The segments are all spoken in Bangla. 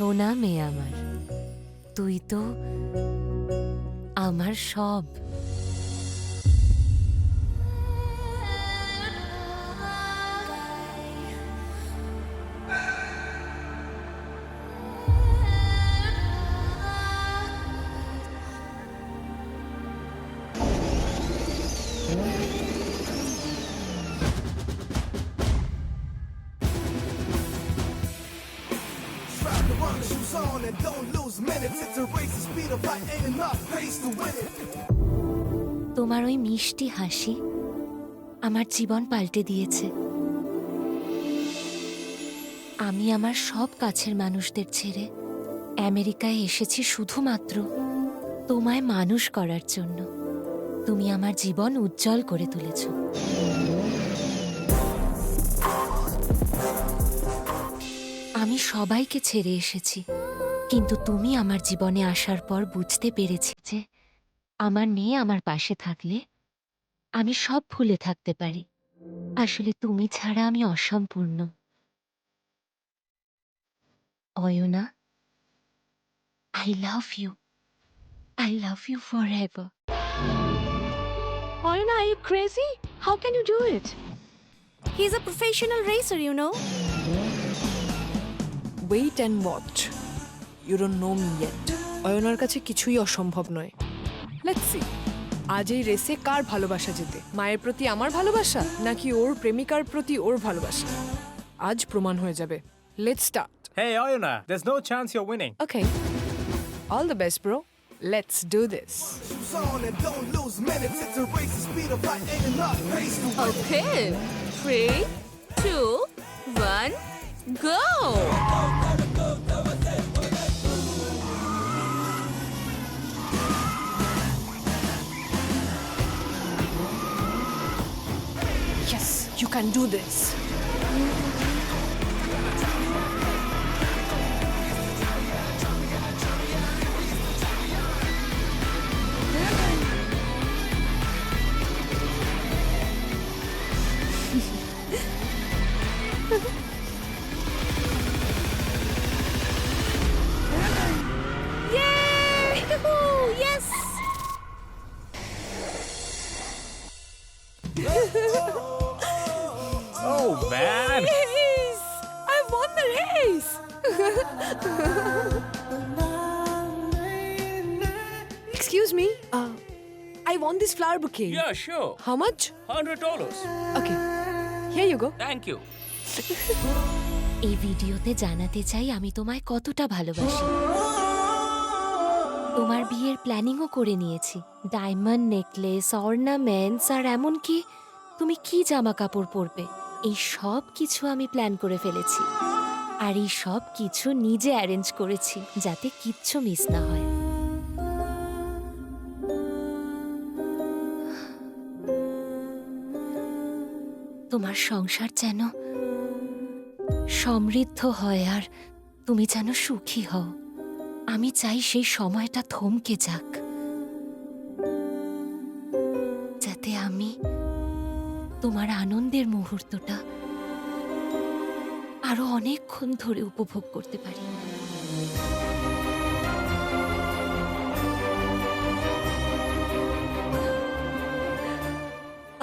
সোনা মেয়ে আমার, তুই তো আমার সব। Strap the running shoes on and don't lose minutes. It's a race, the speed of light ain't enough pace to win it. তোমার ওই মিষ্টি হাসি আমার জীবন পাল্টে দিয়েছে। আমি আমার সব কাছের মানুষদের ছেড়ে আমেরিকায় এসেছি শুধুমাত্র তোমায় মানুষ করার জন্য। তুমি আমার জীবন উজ্জ্বল করে তুলেছ। আমি সবাইকে ছেড়ে এসেছি, কিন্তু তুমি আমার জীবনে আসার পর বুঝতে পেরেছি যে আমার মেয়ে আমার পাশে থাকলে আমি সব ভুলে থাকতে পারি। আসলে তুমি ছাড়া আমি অসম্পূর্ণ। অয়না, I love you. I love you forever. Oyuna, are you crazy? How can you do it? He's a professional racer, you know. Wait and watch. You don't know me yet. অয়নার কাছে কিছুই অসম্ভব নয়। লেটস সি, আজ এই রেসে কার ভালোবাসা জেতে, মায়ের প্রতি আমার ভালোবাসা নাকি ওর প্রেমিকার প্রতি ওর ভালোবাসা? আজ প্রমাণ হয়ে যাবে। Let's start. Hey, Oyuna, there's no chance you're winning. Okay, all the best bro, let's do this. Shoes on and don't lose minutes. It's a race, the speed of light ain't enough pace to win it. Okay. 3, 2, 1, go! Yes, you can do this. Yay! Yes! Oh, man. Yes! I won the race! Excuse me, I want this flower bouquet. Yeah, sure. How much? $100. Okay, here you go. Thank you. এই ভিডিওতে জানাতে চাই আমি তোমায় কতটা ভালোবাসি। তোমার বিয়ের প্ল্যানিংও করে নিয়েছি, ডায়মন্ড নেকলেস, অর্নামেন্টস, আর এমনকি তুমি কি জামা কাপড় পরবে এই সব কিছু আমি প্ল্যান করে ফেলেছি। আর এই সব কিছু নিজে অ্যারেঞ্জ করেছি যাতে কিচ্ছু মিস না হয়। তোমার সংসার যেন সমৃদ্ধ হয় আর তুমি যেন সুখী হও। আমি চাই সেই সময়টা থমকে যাক, যাতে আমি তোমার আনন্দের মুহূর্তটা আরো অনেকক্ষণ ধরে উপভোগ করতে পারি।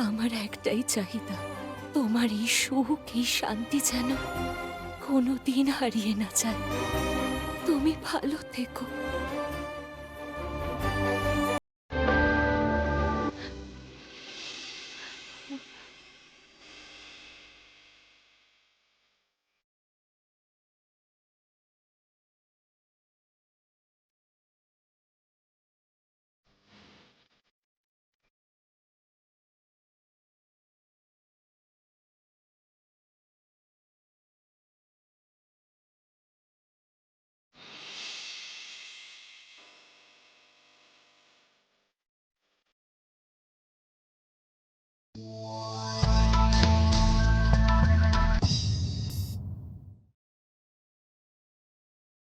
আমার একটাই চাহিদা, তোমার এই সুখ, এই শান্তি যেন কোনোদিন হারিয়ে না যায়। তুমি ভালো থেকো।